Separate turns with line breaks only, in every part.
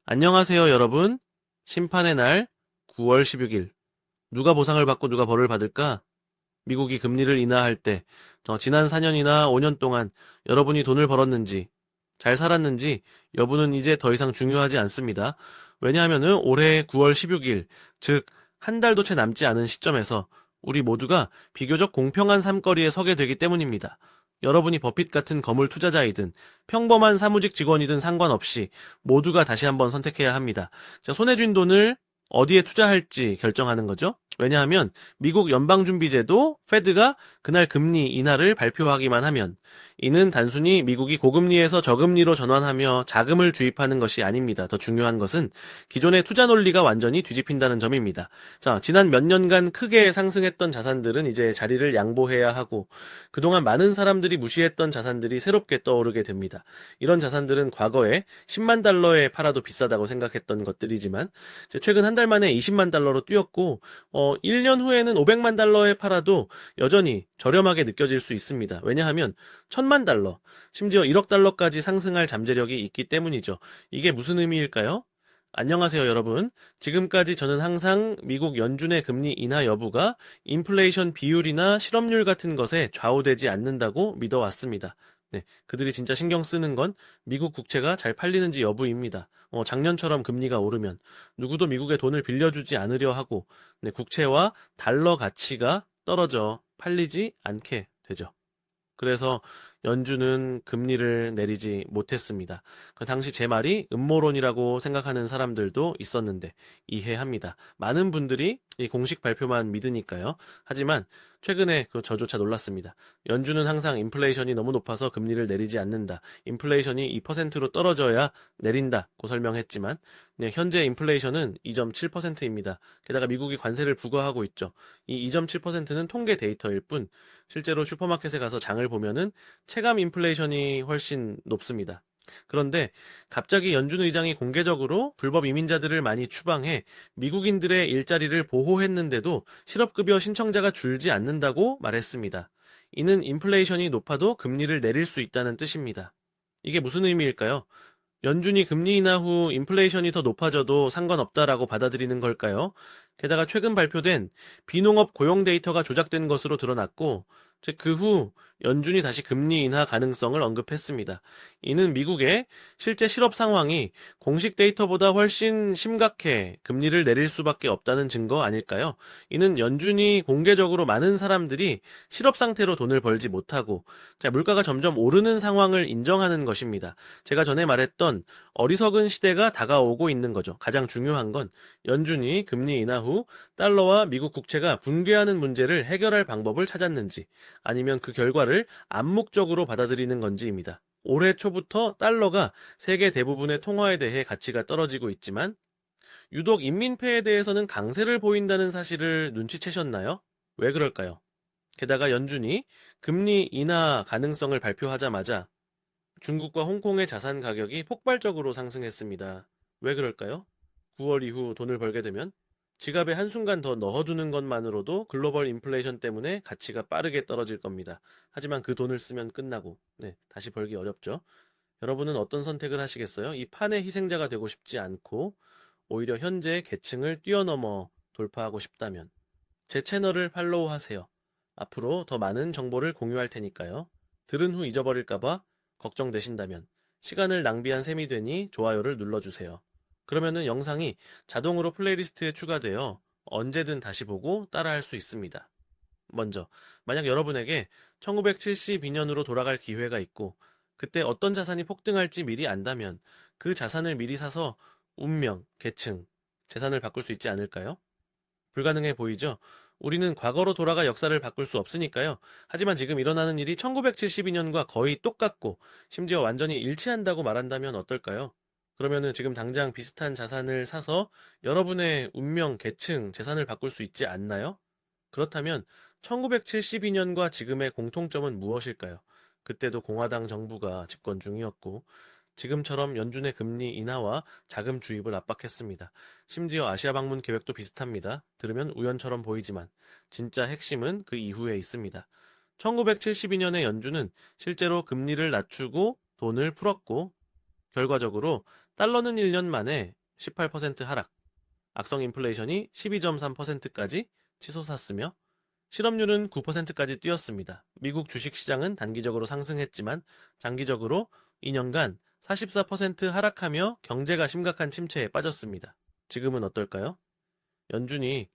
안녕하세요, 여러분. 심판의 날 9월 16일. 누가 보상을 받고 누가 벌을 받을까? 미국이 금리를 인하할 때, 지난 4년이나 5년 동안 여러분이 돈을 벌었는지, 잘 살았는지 여부는 이제 더 이상 중요하지 않습니다. 왜냐하면은 올해 9월 16일, 즉, 한 달도 채 남지 않은 시점에서 우리 모두가 비교적 공평한 삶거리에 서게 되기 때문입니다. 여러분이 버핏 같은 거물 투자자이든 평범한 사무직 직원이든 상관없이 모두가 다시 한번 선택해야 합니다. 자, 손에 쥔 돈을 어디에 투자할지 결정하는 거죠. 왜냐하면 미국 연방준비제도 페드가 그날 금리 인하를 발표하기만 하면 이는 단순히 미국이 고금리에서 저금리로 전환하며 자금을 주입하는 것이 아닙니다. 더 중요한 것은 기존의 투자 논리가 완전히 뒤집힌다는 점입니다. 자, 지난 몇 년간 크게 상승했던 자산들은 이제 자리를 양보해야 하고 그동안 많은 사람들이 무시했던 자산들이 새롭게 떠오르게 됩니다. 이런 자산들은 과거에 10만 달러에 팔아도 비싸다고 생각했던 것들이지만 최근 한 달 만에 20만 달러로 뛰었고 1년 후에는 500만 달러에 팔아도 여전히 저렴하게 느껴질 수 있습니다. 왜냐하면 1000만 달러, 심지어 1억 달러까지 상승할 잠재력이 있기 때문이죠. 이게 무슨 의미일까요? 안녕하세요, 여러분. 지금까지 저는 항상 미국 연준의 금리 인하 여부가 인플레이션 비율이나 실업률 같은 것에 좌우되지 않는다고 믿어왔습니다. 네, 그들이 진짜 신경 쓰는 건 미국 국채가 잘 팔리는지 여부입니다. 작년처럼 금리가 오르면 누구도 미국에 돈을 빌려주지 않으려 하고 국채와 달러 가치가 떨어져 팔리지 않게 되죠. 그래서 연준은 금리를 내리지 못했습니다. 그 당시 제 말이 음모론이라고 생각하는 사람들도 있었는데 이해합니다. 많은 분들이 이 공식 발표만 믿으니까요. 하지만 최근에 저조차 놀랐습니다. 연준은 항상 인플레이션이 너무 높아서 금리를 내리지 않는다. 인플레이션이 2%로 떨어져야 내린다고 설명했지만 현재 인플레이션은 2.7%입니다. 게다가 미국이 관세를 부과하고 있죠. 이 2.7%는 통계 데이터일 뿐 실제로 슈퍼마켓에 가서 장을 보면은 체감 인플레이션이 훨씬 높습니다. 그런데 갑자기 연준 의장이 공개적으로 불법 이민자들을 많이 추방해 미국인들의 일자리를 보호했는데도 실업급여 신청자가 줄지 않는다고 말했습니다. 이는 인플레이션이 높아도 금리를 내릴 수 있다는 뜻입니다. 이게 무슨 의미일까요? 연준이 금리 인하 후 인플레이션이 더 높아져도 상관없다라고 받아들이는 걸까요? 게다가 최근 발표된 비농업 고용 데이터가 조작된 것으로 드러났고, 그 후 연준이 다시 금리 인하 가능성을 언급했습니다. 이는 미국의 실제 실업 상황이 공식 데이터보다 훨씬 심각해 금리를 내릴 수밖에 없다는 증거 아닐까요? 이는 연준이 공개적으로 많은 사람들이 실업 상태로 돈을 벌지 못하고, 물가가 점점 오르는 상황을 인정하는 것입니다. 제가 전에 말했던 어리석은 시대가 다가오고 있는 거죠. 가장 중요한 건 연준이 금리 인하 후 달러와 미국 국채가 붕괴하는 문제를 해결할 방법을 찾았는지 아니면 그 결과를 암묵적으로 받아들이는 건지입니다. 올해 초부터 달러가 세계 대부분의 통화에 대해 가치가 떨어지고 있지만 유독 인민폐에 대해서는 강세를 보인다는 사실을 눈치채셨나요? 왜 그럴까요? 게다가 연준이 금리 인하 가능성을 발표하자마자 중국과 홍콩의 자산 가격이 폭발적으로 상승했습니다. 왜 그럴까요? 9월 이후 돈을 벌게 되면 지갑에 한순간 더 넣어두는 것만으로도 글로벌 인플레이션 때문에 가치가 빠르게 떨어질 겁니다. 하지만 그 돈을 쓰면 끝나고, 다시 벌기 어렵죠. 여러분은 어떤 선택을 하시겠어요? 이 판의 희생자가 되고 싶지 않고, 오히려 현재의 계층을 뛰어넘어 돌파하고 싶다면, 제 채널을 팔로우 하세요. 앞으로 더 많은 정보를 공유할 테니까요. 들은 후 잊어버릴까봐 걱정되신다면 시간을 낭비한 셈이 되니 좋아요를 눌러주세요. 그러면은 영상이 자동으로 플레이리스트에 추가되어 언제든 다시 보고 따라할 수 있습니다. 먼저, 만약 여러분에게 1972년으로 돌아갈 기회가 있고 그때 어떤 자산이 폭등할지 미리 안다면 그 자산을 미리 사서 운명, 계층, 재산을 바꿀 수 있지 않을까요? 불가능해 보이죠? 우리는 과거로 돌아가 역사를 바꿀 수 없으니까요. 하지만 지금 일어나는 일이 1972년과 거의 똑같고 심지어 완전히 일치한다고 말한다면 어떨까요? 그러면은 지금 당장 비슷한 자산을 사서 여러분의 운명, 계층, 재산을 바꿀 수 있지 않나요? 그렇다면 1972년과 지금의 공통점은 무엇일까요? 그때도 공화당 정부가 집권 중이었고 지금처럼 연준의 금리 인하와 자금 주입을 압박했습니다. 심지어 아시아 방문 계획도 비슷합니다. 들으면 우연처럼 보이지만 진짜 핵심은 그 이후에 있습니다. 1972년에 연준은 실제로 금리를 낮추고 돈을 풀었고 결과적으로 달러는 1년 만에 18% 하락, 악성 인플레이션이 12.3%까지 치솟았으며 실업률은 9%까지 뛰었습니다. 미국 주식시장은 단기적으로 상승했지만 장기적으로 2년간 44% 하락하며 경제가 심각한 침체에 빠졌습니다. 지금은 어떨까요? 연준이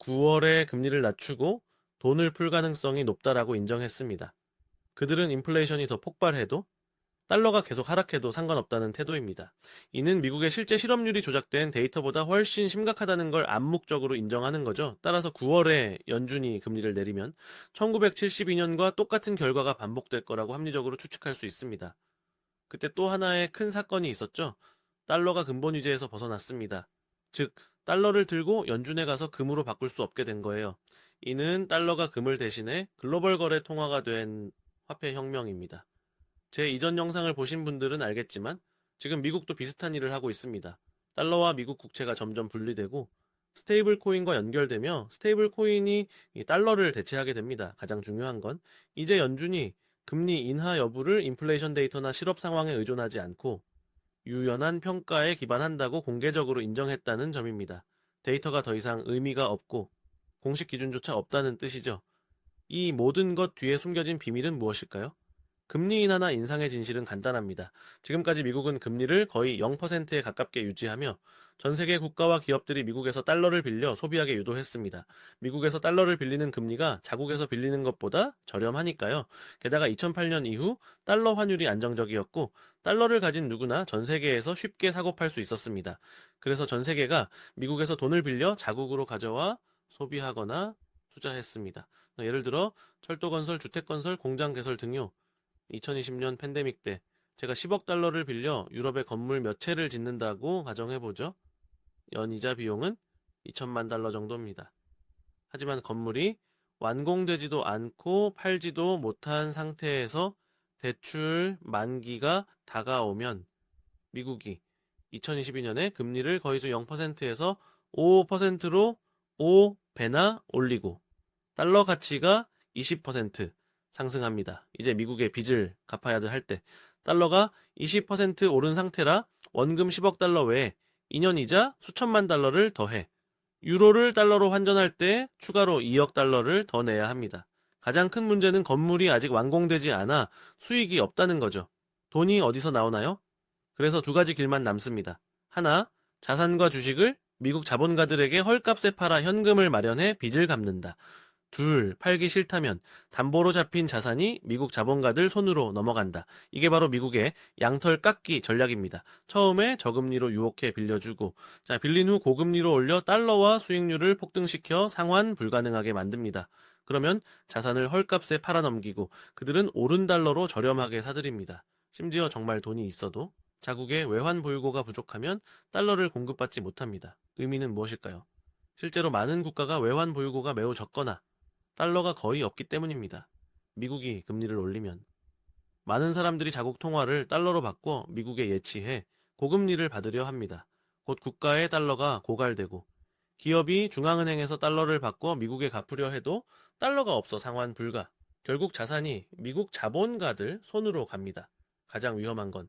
9월에 금리를 낮추고 돈을 풀 가능성이 높다라고 인정했습니다. 그들은 인플레이션이 더 폭발해도 달러가 계속 하락해도 상관없다는 태도입니다. 이는 미국의 실제 실업률이 조작된 데이터보다 훨씬 심각하다는 걸 암묵적으로 인정하는 거죠. 따라서 9월에 연준이 금리를 내리면 1972년과 똑같은 결과가 반복될 거라고 합리적으로 추측할 수 있습니다. 그때 또 하나의 큰 사건이 있었죠. 달러가 근본 위제에서 벗어났습니다. 즉, 달러를 들고 연준에 가서 금으로 바꿀 수 없게 된 거예요. 이는 달러가 금을 대신해 글로벌 거래 통화가 된 화폐 혁명입니다. 제 이전 영상을 보신 분들은 알겠지만 지금 미국도 비슷한 일을 하고 있습니다. 달러와 미국 국채가 점점 분리되고 스테이블 코인과 연결되며 스테이블 코인이 이 달러를 대체하게 됩니다. 가장 중요한 건 이제 연준이 금리 인하 여부를 인플레이션 데이터나 실업 상황에 의존하지 않고 유연한 평가에 기반한다고 공개적으로 인정했다는 점입니다. 데이터가 더 이상 의미가 없고 공식 기준조차 없다는 뜻이죠. 이 모든 것 뒤에 숨겨진 비밀은 무엇일까요? 금리 인하나 인상의 진실은 간단합니다. 지금까지 미국은 금리를 거의 0%에 가깝게 유지하며 전 세계 국가와 기업들이 미국에서 달러를 빌려 소비하게 유도했습니다. 미국에서 달러를 빌리는 금리가 자국에서 빌리는 것보다 저렴하니까요. 게다가 2008년 이후 달러 환율이 안정적이었고 달러를 가진 누구나 전 세계에서 쉽게 사고 팔 수 있었습니다. 그래서 전 세계가 미국에서 돈을 빌려 자국으로 가져와 소비하거나 투자했습니다. 예를 들어 철도건설, 주택건설, 공장 개설 등요. 2020년 팬데믹 때 제가 10억 달러를 빌려 유럽에 건물 몇 채를 짓는다고 가정해보죠. 연이자 비용은 2천만 달러 정도입니다. 하지만 건물이 완공되지도 않고 팔지도 못한 상태에서 대출 만기가 다가오면 미국이 2022년에 금리를 거의서 0%에서 5%로 5배나 올리고 달러 가치가 20% 상승합니다. 이제 미국의 빚을 갚아야 할 때 달러가 20% 오른 상태라 원금 10억 달러 외에 2년 이자 수천만 달러를 더해 유로를 달러로 환전할 때 추가로 2억 달러를 더 내야 합니다. 가장 큰 문제는 건물이 아직 완공되지 않아 수익이 없다는 거죠. 돈이 어디서 나오나요? 그래서 두 가지 길만 남습니다. 하나, 자산과 주식을 미국 자본가들에게 헐값에 팔아 현금을 마련해 빚을 갚는다. 둘, 팔기 싫다면 담보로 잡힌 자산이 미국 자본가들 손으로 넘어간다. 이게 바로 미국의 양털 깎기 전략입니다. 처음에 저금리로 유혹해 빌려주고 빌린 후 고금리로 올려 달러와 수익률을 폭등시켜 상환 불가능하게 만듭니다. 그러면 자산을 헐값에 팔아넘기고 그들은 오른 달러로 저렴하게 사들입니다. 심지어 정말 돈이 있어도 자국의 외환 보유고가 부족하면 달러를 공급받지 못합니다. 의미는 무엇일까요? 실제로 많은 국가가 외환 보유고가 매우 적거나 달러가 거의 없기 때문입니다. 미국이 금리를 올리면 많은 사람들이 자국 통화를 달러로 바꿔 미국에 예치해 고금리를 받으려 합니다. 곧 국가의 달러가 고갈되고 기업이 중앙은행에서 달러를 바꿔 미국에 갚으려 해도 달러가 없어 상환 불가. 결국 자산이 미국 자본가들 손으로 갑니다. 가장 위험한 건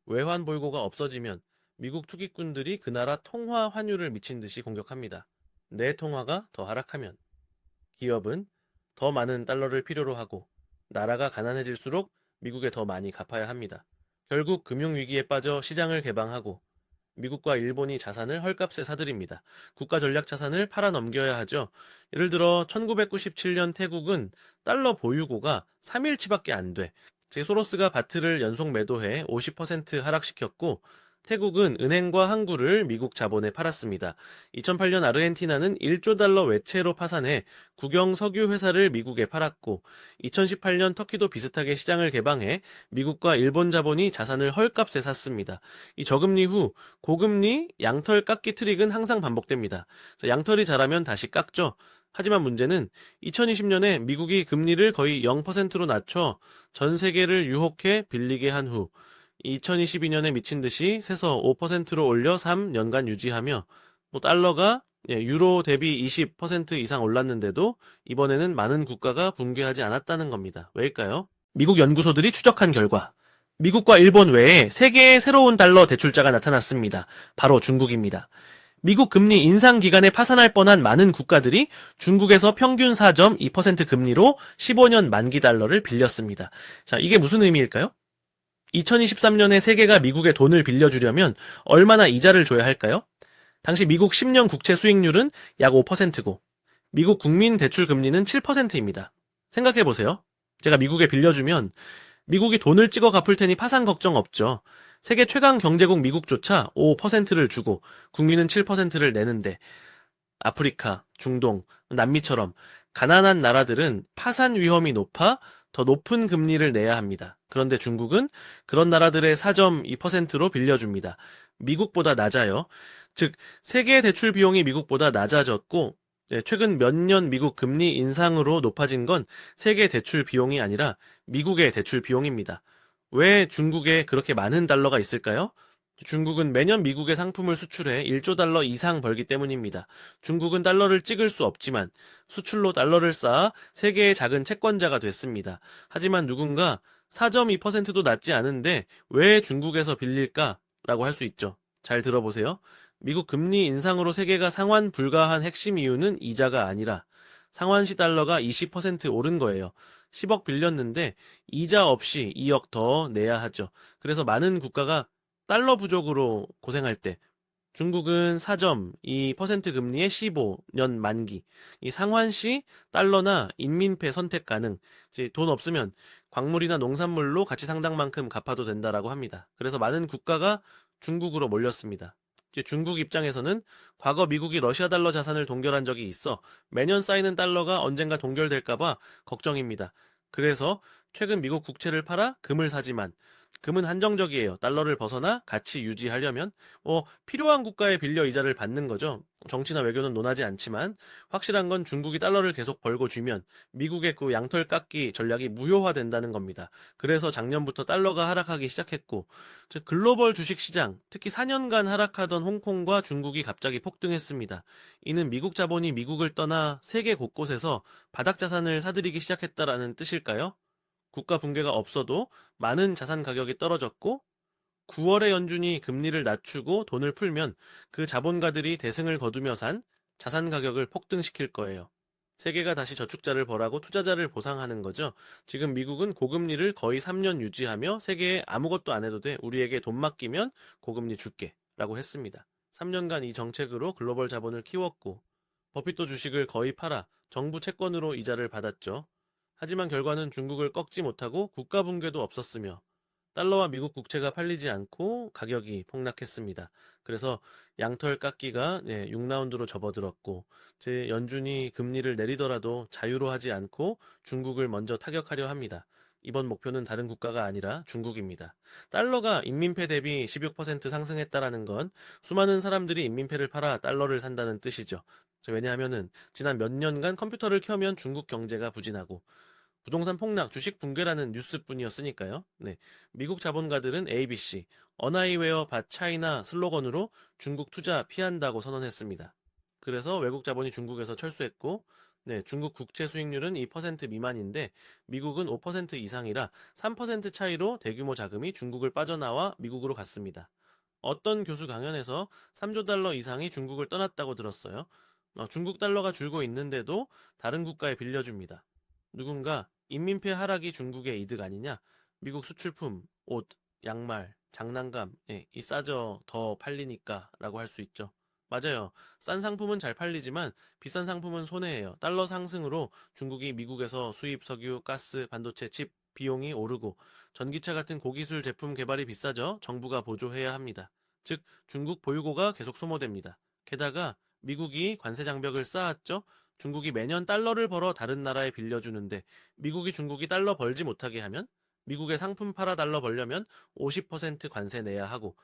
외환 보유고가 없어지면 미국 투기꾼들이 그 나라 통화 환율을 미친 듯이 공격합니다. 내 통화가 더 하락하면 기업은 더 많은 달러를 필요로 하고 나라가 가난해질수록 미국에 더 많이 갚아야 합니다. 결국 금융위기에 빠져 시장을 개방하고 미국과 일본이 자산을 헐값에 사들입니다. 국가 전략 자산을 팔아 넘겨야 하죠. 예를 들어 1997년 태국은 달러 보유고가 3일치밖에 안 돼. 소로스가 바트를 연속 매도해 50% 하락시켰고 태국은 은행과 항구를 미국 자본에 팔았습니다. 2008년 아르헨티나는 1조 달러 외채로 파산해 국영 석유 회사를 미국에 팔았고 2018년 터키도 비슷하게 시장을 개방해 미국과 일본 자본이 자산을 헐값에 샀습니다. 이 저금리 후 고금리 양털 깎기 트릭은 항상 반복됩니다. 양털이 자라면 다시 깎죠. 하지만 문제는 2020년에 미국이 금리를 거의 0%로 낮춰 전 세계를 유혹해 빌리게 한 후 2022년에 미친 듯이 세서 5%로 올려 3년간 유지하며 달러가 유로 대비 20% 이상 올랐는데도 이번에는 많은 국가가 붕괴하지 않았다는 겁니다. 왜일까요? 미국 연구소들이 추적한 결과 미국과 일본 외에 세계의 새로운 달러 대출자가 나타났습니다. 바로 중국입니다. 미국 금리 인상 기간에 파산할 뻔한 많은 국가들이 중국에서 평균 4.2% 금리로 15년 만기 달러를 빌렸습니다. 자, 이게 무슨 의미일까요? 2023년에 세계가 미국에 돈을 빌려주려면 얼마나 이자를 줘야 할까요? 당시 미국 10년 국채 수익률은 약 5%고 미국 국민 대출 금리는 7%입니다. 생각해보세요. 제가 미국에 빌려주면 미국이 돈을 찍어 갚을 테니 파산 걱정 없죠. 세계 최강 경제국 미국조차 5%를 주고 국민은 7%를 내는데 아프리카, 중동, 남미처럼 가난한 나라들은 파산 위험이 높아 더 높은 금리를 내야 합니다. 그런데 중국은 그런 나라들의 4.2%로 빌려줍니다. 미국보다 낮아요. 즉, 세계 대출 비용이 미국보다 낮아졌고, 최근 몇 년 미국 금리 인상으로 높아진 건 세계 대출 비용이 아니라 미국의 대출 비용입니다. 왜 중국에 그렇게 많은 달러가 있을까요? 중국은 매년 미국의 상품을 수출해 1조 달러 이상 벌기 때문입니다. 중국은 달러를 찍을 수 없지만 수출로 달러를 쌓아 세계의 작은 채권자가 됐습니다. 하지만 누군가 4.2%도 낮지 않은데 왜 중국에서 빌릴까? 라고 할 수 있죠. 잘 들어보세요. 미국 금리 인상으로 세계가 상환 불가한 핵심 이유는 이자가 아니라 상환시 달러가 20% 오른 거예요. 10억 빌렸는데 이자 없이 2억 더 내야 하죠. 그래서 많은 국가가 달러 부족으로 고생할 때 중국은 4.2% 금리의 15년 만기, 이 상환시 달러나 인민폐 선택 가능, 이제 돈 없으면 광물이나 농산물로 가치 상당만큼 갚아도 된다라고 합니다. 그래서 많은 국가가 중국으로 몰렸습니다. 이제 중국 입장에서는 과거 미국이 러시아 달러 자산을 동결한 적이 있어 매년 쌓이는 달러가 언젠가 동결될까봐 걱정입니다. 그래서 최근 미국 국채를 팔아 금을 사지만 금은 한정적이에요. 달러를 벗어나 가치 유지하려면 필요한 국가에 빌려 이자를 받는 거죠. 정치나 외교는 논하지 않지만 확실한 건 중국이 달러를 계속 벌고 쥐면 미국의 그 양털 깎기 전략이 무효화된다는 겁니다. 그래서 작년부터 달러가 하락하기 시작했고 즉 글로벌 주식시장, 특히 4년간 하락하던 홍콩과 중국이 갑자기 폭등했습니다. 이는 미국 자본이 미국을 떠나 세계 곳곳에서 바닥 자산을 사들이기 시작했다라는 뜻일까요? 국가 붕괴가 없어도 많은 자산 가격이 떨어졌고 9월에 연준이 금리를 낮추고 돈을 풀면 그 자본가들이 대승을 거두며 산 자산 가격을 폭등시킬 거예요. 세계가 다시 저축자를 벌하고 투자자를 보상하는 거죠. 지금 미국은 고금리를 거의 3년 유지하며 세계에 아무것도 안 해도 돼. 우리에게 돈 맡기면 고금리 줄게. 라고 했습니다. 3년간 이 정책으로 글로벌 자본을 키웠고 버핏도 주식을 거의 팔아 정부 채권으로 이자를 받았죠. 하지만 결과는 중국을 꺾지 못하고 국가 붕괴도 없었으며 달러와 미국 국채가 팔리지 않고 가격이 폭락했습니다. 그래서 양털 깎기가 6라운드로 접어들었고 제 연준이 금리를 내리더라도 자유로 하지 않고 중국을 먼저 타격하려 합니다. 이번 목표는 다른 국가가 아니라 중국입니다. 달러가 인민폐 대비 16% 상승했다라는 건 수많은 사람들이 인민폐를 팔아 달러를 산다는 뜻이죠. 왜냐하면은 지난 몇 년간 컴퓨터를 켜면 중국 경제가 부진하고 부동산 폭락, 주식 붕괴라는 뉴스뿐이었으니까요. 네. 미국 자본가들은 ABC, 어나이웨어 밭 차이나 슬로건으로 중국 투자 피한다고 선언했습니다. 그래서 외국 자본이 중국에서 철수했고, 네, 중국 국채 수익률은 2% 미만인데 미국은 5% 이상이라 3% 차이로 대규모 자금이 중국을 빠져나와 미국으로 갔습니다. 어떤 교수 강연에서 3조 달러 이상이 중국을 떠났다고 들었어요. 중국 달러가 줄고 있는데도 다른 국가에 빌려줍니다. 누군가 인민폐 하락이 중국의 이득 아니냐? 미국 수출품, 옷, 양말, 장난감, 이 싸져 더 팔리니까 라고 할 수 있죠. 맞아요. 싼 상품은 잘 팔리지만 비싼 상품은 손해예요. 달러 상승으로 중국이 미국에서 수입 석유, 가스, 반도체, 칩 비용이 오르고 전기차 같은 고기술 제품 개발이 비싸져 정부가 보조해야 합니다. 즉 중국 보유고가 계속 소모됩니다. 게다가 미국이 관세 장벽을 쌓았죠. 중국이 매년 달러를 벌어 다른 나라에 빌려주는데 미국이 중국이 달러 벌지 못하게 하면 미국의 상품 팔아 달러 벌려면 50% 관세 내야 하고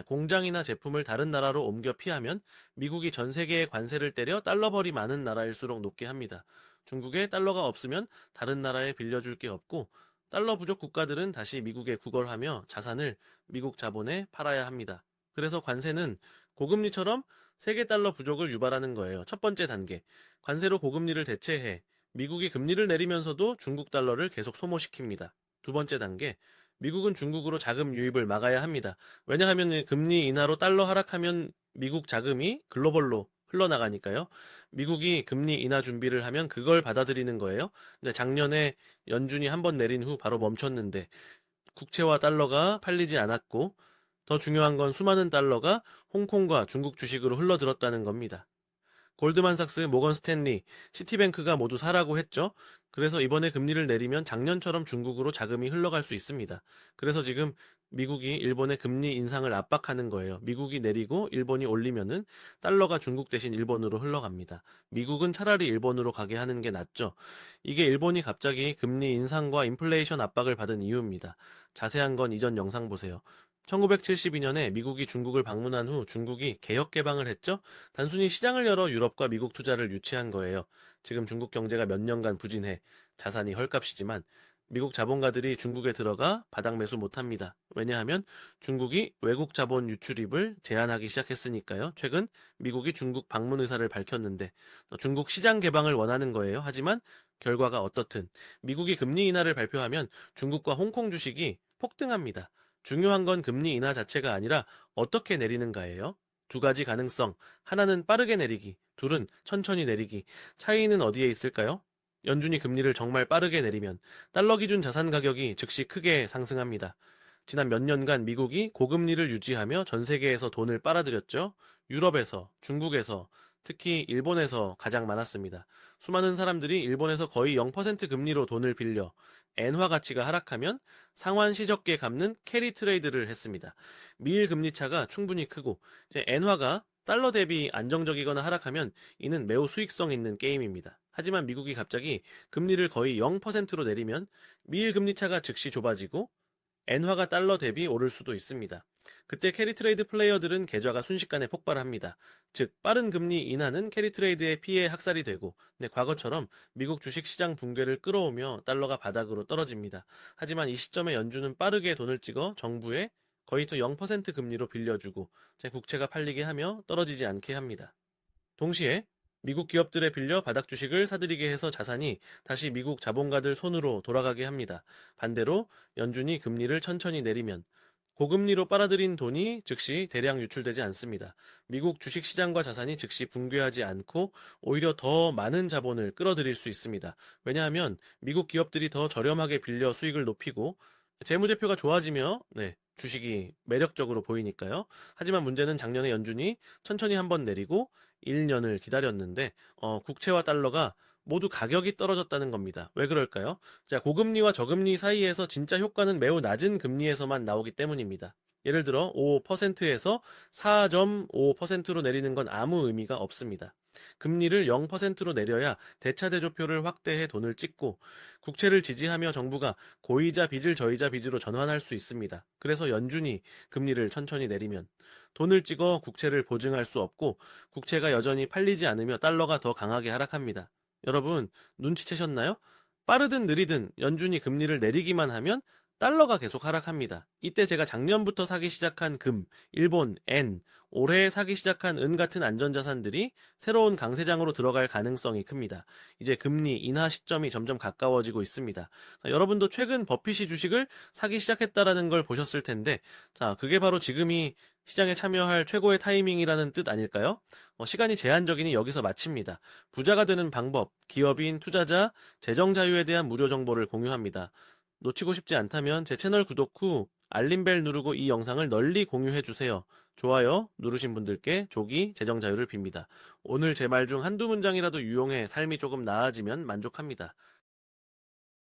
공장이나 제품을 다른 나라로 옮겨 피하면 미국이 전 세계에 관세를 때려 달러 벌이 많은 나라일수록 높게 합니다. 중국에 달러가 없으면 다른 나라에 빌려줄 게 없고 달러 부족 국가들은 다시 미국에 구걸하며 자산을 미국 자본에 팔아야 합니다. 그래서 관세는 고금리처럼 세계 달러 부족을 유발하는 거예요. 첫 번째 단계. 관세로 고금리를 대체해 미국이 금리를 내리면서도 중국 달러를 계속 소모시킵니다. 두 번째 단계. 미국은 중국으로 자금 유입을 막아야 합니다. 왜냐하면 금리 인하로 달러 하락하면 미국 자금이 글로벌로 흘러나가니까요. 미국이 금리 인하 준비를 하면 그걸 받아들이는 거예요. 근데 작년에 연준이 한 번 내린 후 바로 멈췄는데 국채와 달러가 팔리지 않았고 더 중요한 건 수많은 달러가 홍콩과 중국 주식으로 흘러들었다는 겁니다. 골드만삭스, 모건 스탠리, 시티뱅크가 모두 사라고 했죠. 그래서 이번에 금리를 내리면 작년처럼 중국으로 자금이 흘러갈 수 있습니다. 그래서 지금 미국이 일본의 금리 인상을 압박하는 거예요. 미국이 내리고 일본이 올리면은 달러가 중국 대신 일본으로 흘러갑니다. 미국은 차라리 일본으로 가게 하는 게 낫죠. 이게 일본이 갑자기 금리 인상과 인플레이션 압박을 받은 이유입니다. 자세한 건 이전 영상 보세요. 1972년에 미국이 중국을 방문한 후 중국이 개혁 개방을 했죠. 단순히 시장을 열어 유럽과 미국 투자를 유치한 거예요. 지금 중국 경제가 몇 년간 부진해 자산이 헐값이지만 미국 자본가들이 중국에 들어가 바닥 매수 못합니다. 왜냐하면 중국이 외국 자본 유출입을 제한하기 시작했으니까요. 최근 미국이 중국 방문 의사를 밝혔는데 중국 시장 개방을 원하는 거예요. 하지만 결과가 어떻든 미국이 금리 인하를 발표하면 중국과 홍콩 주식이 폭등합니다. 중요한 건 금리 인하 자체가 아니라 어떻게 내리는가예요. 두 가지 가능성, 하나는 빠르게 내리기, 둘은 천천히 내리기. 차이는 어디에 있을까요? 연준이 금리를 정말 빠르게 내리면 달러 기준 자산 가격이 즉시 크게 상승합니다. 지난 몇 년간 미국이 고금리를 유지하며 전 세계에서 돈을 빨아들였죠. 유럽에서, 중국에서, 특히 일본에서 가장 많았습니다. 수많은 사람들이 일본에서 거의 0% 금리로 돈을 빌려 엔화 가치가 하락하면 상환 시적게 갚는 캐리 트레이드를 했습니다. 미일 금리 차가 충분히 크고 이제 엔화가 달러 대비 안정적이거나 하락하면 이는 매우 수익성 있는 게임입니다. 하지만 미국이 갑자기 금리를 거의 0%로 내리면 미일 금리 차가 즉시 좁아지고 엔화가 달러 대비 오를 수도 있습니다. 그때 캐리 트레이드 플레이어들은 계좌가 순식간에 폭발합니다. 즉 빠른 금리 인하는 캐리 트레이드의 피해 학살이 되고 과거처럼 미국 주식시장 붕괴를 끌어오며 달러가 바닥으로 떨어집니다. 하지만 이 시점에 연준은 빠르게 돈을 찍어 정부에 거의 또 0% 금리로 빌려주고 제 국채가 팔리게 하며 떨어지지 않게 합니다. 동시에 미국 기업들에 빌려 바닥 주식을 사들이게 해서 자산이 다시 미국 자본가들 손으로 돌아가게 합니다. 반대로 연준이 금리를 천천히 내리면 고금리로 빨아들인 돈이 즉시 대량 유출되지 않습니다. 미국 주식시장과 자산이 즉시 붕괴하지 않고 오히려 더 많은 자본을 끌어들일 수 있습니다. 왜냐하면 미국 기업들이 더 저렴하게 빌려 수익을 높이고 재무제표가 좋아지며 주식이 매력적으로 보이니까요. 하지만 문제는 작년에 연준이 천천히 한번 내리고 1년을 기다렸는데 국채와 달러가 모두 가격이 떨어졌다는 겁니다. 왜 그럴까요? 자, 고금리와 저금리 사이에서 진짜 효과는 매우 낮은 금리에서만 나오기 때문입니다. 예를 들어 5%에서 4.5%로 내리는 건 아무 의미가 없습니다. 금리를 0%로 내려야 대차대조표를 확대해 돈을 찍고 국채를 지지하며 정부가 고이자 빚을 저이자 빚으로 전환할 수 있습니다. 그래서 연준이 금리를 천천히 내리면 돈을 찍어 국채를 보증할 수 없고 국채가 여전히 팔리지 않으며 달러가 더 강하게 하락합니다. 여러분 눈치채셨나요? 빠르든 느리든 연준이 금리를 내리기만 하면 달러가 계속 하락합니다. 이때 제가 작년부터 사기 시작한 금, 일본, 엔, 올해 사기 시작한 은 같은 안전자산들이 새로운 강세장으로 들어갈 가능성이 큽니다. 이제 금리 인하 시점이 점점 가까워지고 있습니다. 자, 여러분도 최근 버핏이 주식을 사기 시작했다라는 걸 보셨을 텐데, 자, 그게 바로 지금이 시장에 참여할 최고의 타이밍이라는 뜻 아닐까요? 시간이 제한적이니 여기서 마칩니다. 부자가 되는 방법, 기업인, 투자자, 재정 자유에 대한 무료 정보를 공유합니다. 놓치고 싶지 않다면 제 채널 구독 후 알림벨 누르고 이 영상을 널리 공유해주세요. 좋아요 누르신 분들께 조기 재정 자유를 빕니다. 오늘 제 말 중 한두 문장이라도 유용해 삶이 조금 나아지면 만족합니다.